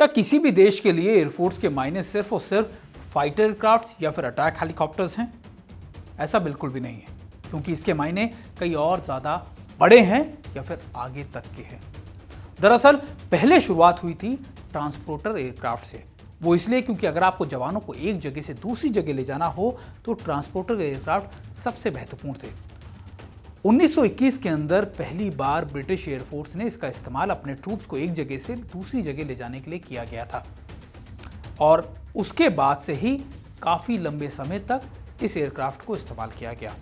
क्या किसी भी देश के लिए एयरफोर्स के मायने सिर्फ और सिर्फ फाइटर एयरक्राफ्ट या फिर अटैक हेलीकॉप्टर्स हैं? ऐसा बिल्कुल भी नहीं है, क्योंकि इसके मायने कई और ज़्यादा बड़े हैं या फिर आगे तक के हैं। दरअसल पहले शुरुआत हुई थी ट्रांसपोर्टर एयरक्राफ्ट से। वो इसलिए क्योंकि अगर आपको जवानों को एक जगह से दूसरी जगह ले जाना हो तो ट्रांसपोर्टर एयरक्राफ्ट सबसे महत्वपूर्ण थे। 1921 के अंदर पहली बार ब्रिटिश एयरफोर्स ने इसका इस्तेमाल अपने ट्रूप्स को एक जगह से दूसरी जगह ले जाने के लिए किया गया था, और उसके बाद से ही काफ़ी लंबे समय तक इस एयरक्राफ्ट को इस्तेमाल किया गया।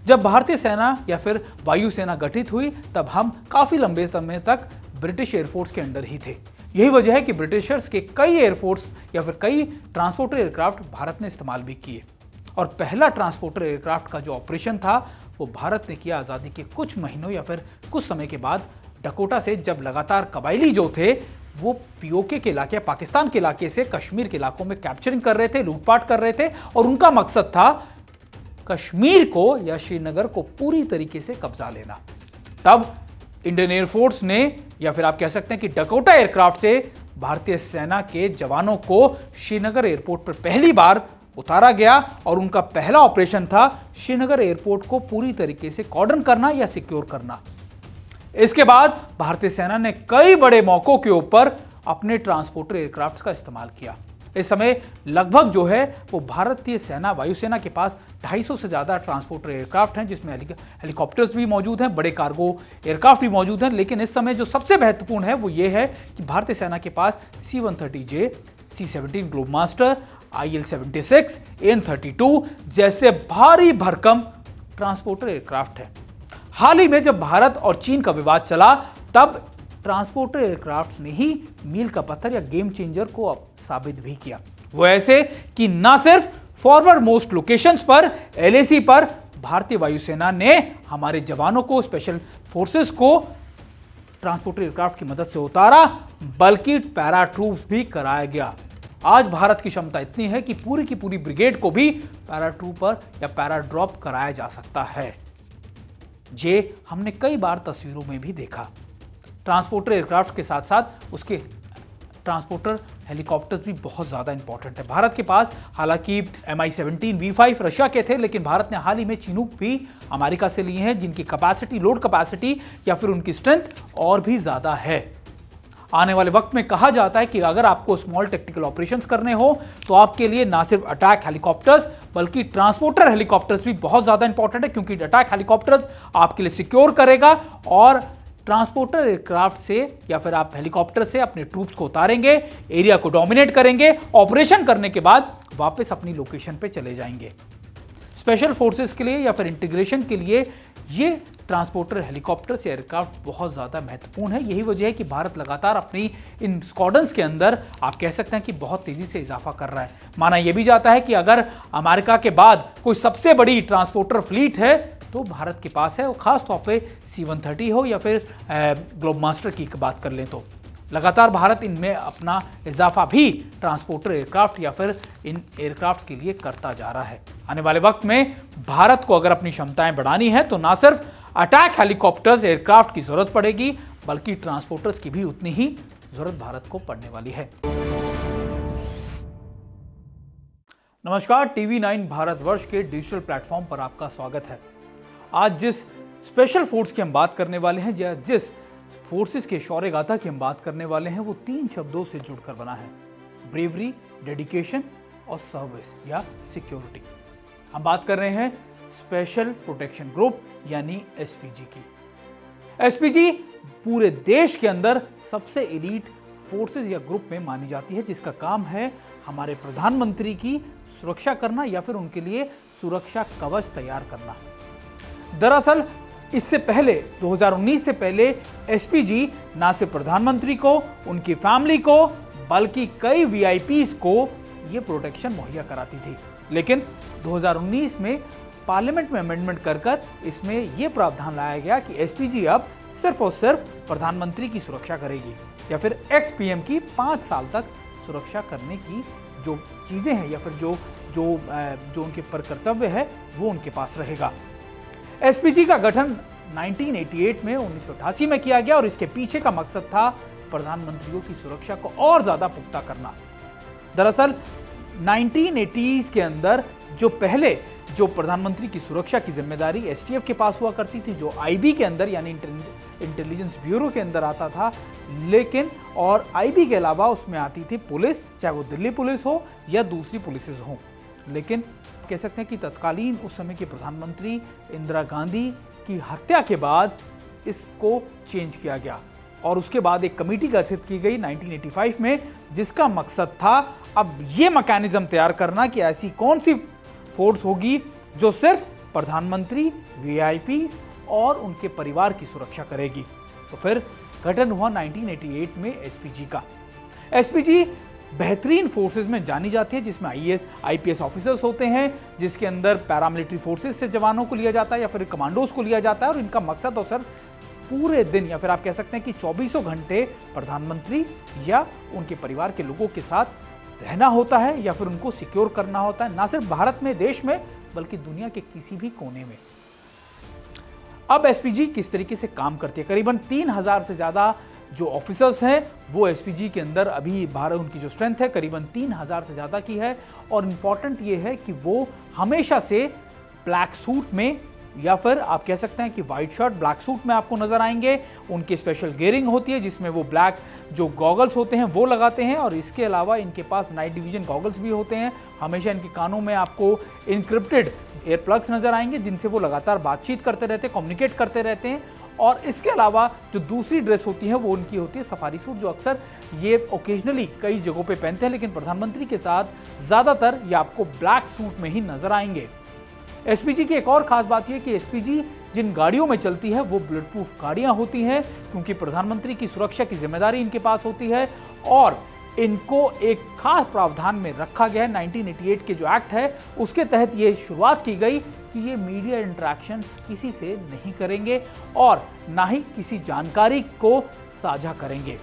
जब भारतीय सेना या फिर वायुसेना गठित हुई तब हम काफ़ी लंबे समय तक ब्रिटिश एयरफोर्स के अंडर ही थे। यही वजह है कि ब्रिटिशर्स के कई एयरफोर्स या फिर कई ट्रांसपोर्टर एयरक्राफ्ट भारत ने इस्तेमाल भी किए, और पहला ट्रांसपोर्टर एयरक्राफ्ट का जो ऑपरेशन था वो भारत ने किया आज़ादी के कुछ महीनों या फिर कुछ समय के बाद डकोटा से, जब लगातार कबायली जो थे वो पीओके के इलाके, पाकिस्तान के इलाके से कश्मीर के इलाकों में कैप्चरिंग कर रहे थे, लूटपाट कर रहे थे, और उनका मकसद था कश्मीर को या श्रीनगर को पूरी तरीके से कब्जा लेना। तब इंडियन एयरफोर्स ने, या फिर आप कह सकते हैं कि डकोटा एयरक्राफ्ट से भारतीय सेना के जवानों को श्रीनगर एयरपोर्ट पर पहली बार उतारा गया, और उनका पहला ऑपरेशन था श्रीनगर एयरपोर्ट को पूरी तरीके से कॉर्डन करना या सिक्योर करना। इसके बाद भारतीय सेना ने कई बड़े मौकों के ऊपर अपने ट्रांसपोर्टर एयरक्राफ्ट का इस्तेमाल किया। इस समय लगभग जो है वो भारतीय सेना, वायुसेना के पास 250 से ज़्यादा ट्रांसपोर्टर एयरक्राफ्ट हैं, जिसमें हेलीकॉप्टर्स भी मौजूद हैं, बड़े कार्गो एयरक्राफ्ट भी मौजूद हैं। लेकिन इस समय जो सबसे महत्वपूर्ण है वो ये है कि भारतीय सेना के पास C-130J, C-17 Globemaster, IL-76, AN-32 जैसे भारी भरकम ट्रांसपोर्टर एयरक्राफ्ट है। हाल ही में जब भारत और चीन का विवाद चला तब ट्रांसपोर्टर एयरक्राफ्ट ने ही मील का पत्थर या गेम चेंजर को अब साबित भी किया। वो ऐसे कि ना सिर्फ फॉरवर्ड मोस्ट लोकेशंस पर, LAC पर भारतीय वायुसेना ने हमारे जवानों को, स्पेशल फोर्सेस को ट्रांसपोर्टर एयरक्राफ्ट की मदद से उतारा, बल्कि पैरा ट्रूप्स भी कराया गया। आज भारत की क्षमता इतनी है कि पूरी की पूरी ब्रिगेड को भी पैरा ट्रूपर या पैरा ड्रॉप कराया जा सकता है। ये हमने कई बार तस्वीरों में भी देखा। ट्रांसपोर्टर एयरक्राफ्ट के साथ साथ उसके ट्रांसपोर्टर हेलीकॉप्टर्स भी बहुत ज़्यादा इंपॉर्टेंट है। भारत के पास हालांकि Mi-17 V5 रशिया के थे, लेकिन भारत ने हाल ही में चिनूक भी अमेरिका से लिए हैं, जिनकी कैपेसिटी, लोड कैपेसिटी या फिर उनकी स्ट्रेंथ और भी ज़्यादा है। आने वाले वक्त में कहा जाता है कि अगर आपको स्मॉल टेक्टिकल ऑपरेशंस करने हो तो आपके लिए ना सिर्फ अटैक हेलीकॉप्टर्स बल्कि ट्रांसपोर्टर हेलीकॉप्टर्स भी बहुत ज़्यादा इंपॉर्टेंट है, क्योंकि अटैक हेलीकॉप्टर्स आपके लिए सिक्योर करेगा, और ट्रांसपोर्टर एयरक्राफ्ट से या फिर आप हेलीकॉप्टर से अपने ट्रूप्स को उतारेंगे, एरिया को डोमिनेट करेंगे, ऑपरेशन करने के बाद वापस अपनी लोकेशन पे चले जाएंगे। स्पेशल फोर्सेस के लिए या फिर इंटीग्रेशन के लिए ये ट्रांसपोर्टर हेलीकॉप्टर्स या एयरक्राफ्ट बहुत ज़्यादा महत्वपूर्ण है। यही वजह है कि भारत लगातार अपनी इन स्क्वाड्रंस के अंदर, आप कह सकते हैं कि बहुत तेज़ी से इजाफा कर रहा है। माना यह भी जाता है कि अगर अमेरिका के बाद कोई सबसे बड़ी ट्रांसपोर्टर फ्लीट है तो भारत के पास है, वो खास तौर पे C-130 हो या फिर ग्लोबमास्टर की बात कर लें तो लगातार भारत इनमें अपना इजाफा भी ट्रांसपोर्टर एयरक्राफ्ट या फिर इन एयरक्राफ्ट के लिए करता जा रहा है। आने वाले वक्त में भारत को अगर अपनी क्षमताएं बढ़ानी है तो ना सिर्फ अटैक हेलीकॉप्टर्स, एयरक्राफ्ट की जरूरत पड़ेगी, बल्कि ट्रांसपोर्टर्स की भी उतनी ही जरूरत भारत को पड़ने वाली है। नमस्कार, TV9 भारतवर्ष के डिजिटल प्लेटफॉर्म पर आपका स्वागत है। आज जिस स्पेशल फोर्स की हम बात करने वाले हैं, या जिस फोर्सेस के शौर्य गाथा की हम बात करने वाले हैं, वो 3 शब्दों से जुड़कर बना है: ब्रेवरी, डेडिकेशन और सर्विस या सिक्योरिटी। हम बात कर रहे हैं स्पेशल प्रोटेक्शन ग्रुप यानी SPG की। SPG पूरे देश के अंदर सबसे एलीट फोर्सेस या ग्रुप में मानी जाती है, जिसका काम है हमारे प्रधानमंत्री की सुरक्षा करना या फिर उनके लिए सुरक्षा कवच तैयार करना। दरअसल इससे पहले 2019 से पहले SPG ना सिर्फ प्रधानमंत्री को, उनकी फैमिली को, बल्कि कई VIPs को ये प्रोटेक्शन मुहैया कराती थी। लेकिन 2019 में पार्लियामेंट में अमेंडमेंट कर इसमें यह प्रावधान लाया गया कि SPG अब सिर्फ और सिर्फ प्रधानमंत्री की सुरक्षा करेगी, या फिर ex-PM की 5 साल तक सुरक्षा करने की जो चीज़ें हैं या फिर जो उनके पर कर्तव्य है वो उनके पास रहेगा। SPG का गठन 1988 में 1988 में किया गया, और इसके पीछे का मकसद था प्रधानमंत्रियों की सुरक्षा को और ज्यादा पुख्ता करना। दरअसल 1980s के अंदर जो प्रधानमंत्री की सुरक्षा की जिम्मेदारी एसटीएफ के पास हुआ करती थी, जो आईबी के अंदर यानी इंटेलिजेंस ब्यूरो के अंदर आता था, लेकिन और आईबी के अलावा उसमें आती थी पुलिस, चाहे वो दिल्ली पुलिस हो या दूसरी पुलिसेस हो। लेकिन कह सकते हैं कि तत्कालीन उस समय की प्रधानमंत्री इंदिरा गांधी की हत्या के बाद इसको चेंज किया गया और उसके बाद एक कमेटी गठित की गई 1985 में, जिसका मकसद था अब ये मैकेनिज्म तैयार करना कि ऐसी कौन सी फोर्स होगी जो सिर्फ प्रधानमंत्री, वीआईपीज और उनके परिवार की सुरक्षा करेगी। तो फिर गठन हुआ 1988 में एसपीजी का। एसपीजी बेहतरीन फोर्सेस में जानी जाती है, जिसमें आईएएस आईपीएस ऑफिसर्स होते हैं, जिसके अंदर पैरामिलिट्री फोर्सेस से जवानों को लिया जाता है या फिर कमांडोज को लिया जाता है, और इनका मकसद और सर पूरे दिन या फिर आप कह सकते हैं कि 24 घंटे प्रधानमंत्री या उनके परिवार के लोगों के साथ रहना होता है या फिर उनको सिक्योर करना होता है, ना सिर्फ भारत में, देश में, बल्कि दुनिया के किसी भी कोने में। अब एसपीजी किस तरीके से काम करती है? करीबन 3000 से ज्यादा जो ऑफिसर्स हैं वो एसपीजी के अंदर अभी भारत, उनकी जो स्ट्रेंथ है करीबन 3000 से ज्यादा की है। और इंपॉर्टेंट ये है कि वो हमेशा से ब्लैक सूट में या फिर आप कह सकते हैं कि व्हाइट शर्ट ब्लैक सूट में आपको नजर आएंगे। उनकी स्पेशल गियरिंग होती है जिसमें वो ब्लैक जो गॉगल्स होते हैं वो लगाते हैं, और इसके अलावा इनके पास नाइट डिवीजन गॉगल्स भी होते हैं। हमेशा इनके कानों में आपको इनक्रिप्टेड एयर प्लग्स नजर आएंगे जिनसे वो लगातार बातचीत करते रहते हैं, कम्युनिकेट करते रहते हैं। और इसके अलावा जो दूसरी ड्रेस होती है वो उनकी होती है सफारी सूट, जो अक्सर ये ओकेजनली कई जगहों पे पहनते हैं, लेकिन प्रधानमंत्री के साथ ज्यादातर ये आपको ब्लैक सूट में ही नजर आएंगे। एसपीजी की एक और खास बात यह कि एसपीजी जिन गाड़ियों में चलती है वो बुलेट प्रूफ गाड़ियां होती हैं, क्योंकि प्रधानमंत्री की सुरक्षा की जिम्मेदारी इनके पास होती है। और इनको एक खास प्रावधान में रखा गया है, 1988 के जो एक्ट है उसके तहत ये शुरुआत की गई कि ये मीडिया इंटरेक्शंस किसी से नहीं करेंगे और ना ही किसी जानकारी को साझा करेंगे।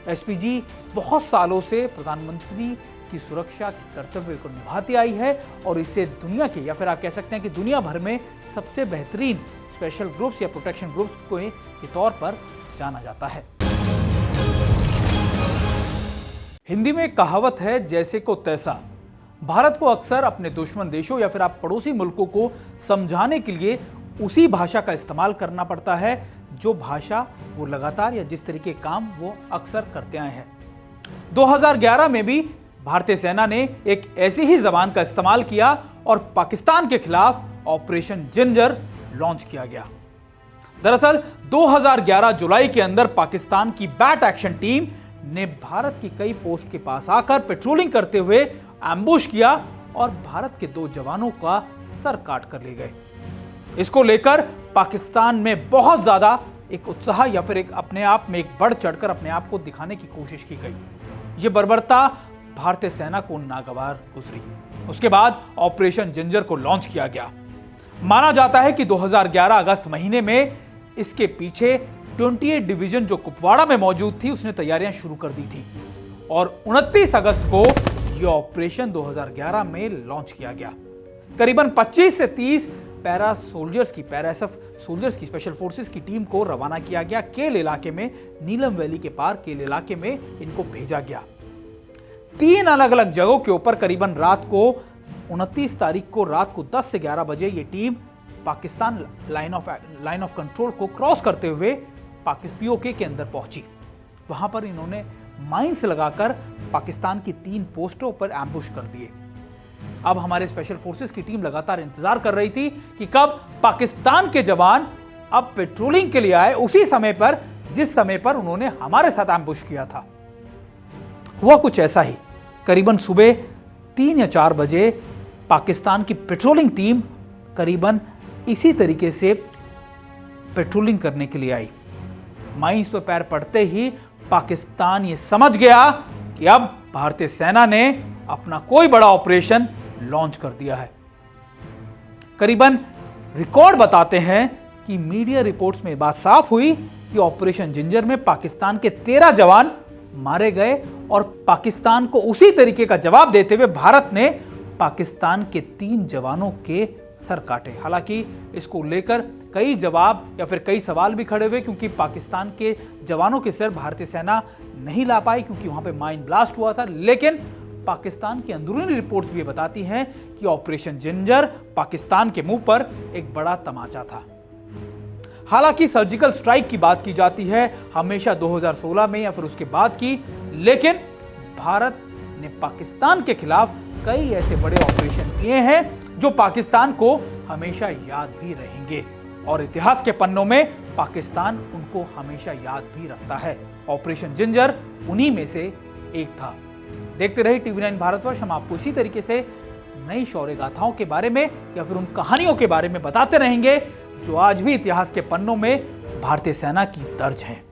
एसपीजी बहुत सालों से प्रधानमंत्री की सुरक्षा के कर्तव्य को निभाती आई है और इसे दुनिया के या फिर आप कह सकते हैं कि दुनिया भर में सबसे बेहतरीन स्पेशल ग्रुप्स या प्रोटेक्शन ग्रुप्स के तौर पर जाना जाता है। हिंदी में कहावत है, जैसे को तैसा। भारत को अक्सर अपने दुश्मन देशों या फिर आप पड़ोसी मुल्कों को समझाने के लिए उसी भाषा का इस्तेमाल करना पड़ता है जो भाषा वो लगातार या जिस तरीके काम वो अक्सर करते आए हैं। 2011 में भी भारतीय सेना ने एक ऐसी ही जबान का इस्तेमाल किया और पाकिस्तान के खिलाफ ऑपरेशन जिंजर लॉन्च किया गया। दरअसल 2011 जुलाई के अंदर पाकिस्तान की बैट एक्शन टीम ने भारत की कई पोस्ट के पास आकर पेट्रोलिंग करते हुए एम्बुश किया और भारत के 2 जवानों का सर काट कर ले गए। इसको लेकर पाकिस्तान में बहुत ज्यादा एक उत्साह या फिर एक अपने आप में एक बढ़ चढ़कर अपने आप को दिखाने की कोशिश की गई। यह बर्बरता भारतीय सेना को नागवार गुजरी। उसके बाद ऑपरेशन जिंजर को लॉन्च किया गया। माना जाता है कि 2011 अगस्त महीने में इसके पीछे 28 डिवीजन जो कुपवाड़ा में मौजूद थी उसने तैयारियां शुरू कर दी थी और 29 अगस्त को यह ऑपरेशन 2011 में लॉन्च किया गया। करीबन 25 से 30 पैरा एसएफ सोल्जर्स की स्पेशल फोर्सेस की टीम को रवाना किया गया। केल इलाके में, नीलम वैली के पार केल इलाके में इनको भेजा गया। 3 अलग अलग जगहों के ऊपर करीबन रात को 29 तारीख को रात को 10 से 11 बजे ये team Pakistan line of control को क्रॉस करते हुए पीओके के अंदर पहुंची। वहां पर इन्होंने माइंस लगाकर पाकिस्तान की 3 पोस्टों पर एम्बुश कर दिए। अब हमारे स्पेशल फोर्सेस की टीम लगातार इंतजार कर रही थी कि कब पाकिस्तान के जवान अब पेट्रोलिंग के लिए आए, उसी समय पर जिस समय पर उन्होंने हमारे साथ एम्बुश किया था। हुआ कुछ ऐसा ही। करीबन सुबह 3 या 4 बजे पाकिस्तान की पेट्रोलिंग टीम करीबन इसी तरीके से पेट्रोलिंग करने के लिए आई। माइंस पर पैर पड़ते ही पाकिस्तान ये समझ गया कि अब भारतीय सेना ने अपना कोई बड़ा ऑपरेशन लॉन्च कर दिया है। करीबन रिकॉर्ड बताते हैं कि मीडिया रिपोर्ट्स में बात साफ हुई कि ऑपरेशन जिंजर में पाकिस्तान के 13 जवान मारे गए और पाकिस्तान को उसी तरीके का जवाब देते हुए भारत ने पाकिस्तान के 3 जवानों के सर काटे। हालांकि इसको लेकर कई जवाब या फिर कई सवाल भी खड़े हुए, क्योंकि पाकिस्तान के जवानों के सिर भारतीय सेना नहीं ला पाई क्योंकि वहां पे माइन ब्लास्ट हुआ था। लेकिन पाकिस्तान की अंदरूनी रिपोर्ट्स भी बताती हैं कि ऑपरेशन जिंजर पाकिस्तान के मुंह पर एक बड़ा तमाचा था। हालांकि सर्जिकल स्ट्राइक की बात की जाती है हमेशा 2016 में या फिर उसके बाद की, लेकिन भारत ने पाकिस्तान के खिलाफ कई ऐसे बड़े ऑपरेशन किए हैं जो पाकिस्तान को हमेशा याद भी रहेंगे और इतिहास के पन्नों में पाकिस्तान उनको हमेशा याद भी रखता है। ऑपरेशन जिंजर उन्हीं में से एक था। देखते रहिए TV9 भारतवर्ष। हम आपको इसी तरीके से नई शौर्य गाथाओं के बारे में या फिर उन कहानियों के बारे में बताते रहेंगे जो आज भी इतिहास के पन्नों में भारतीय सेना की दर्ज हैं।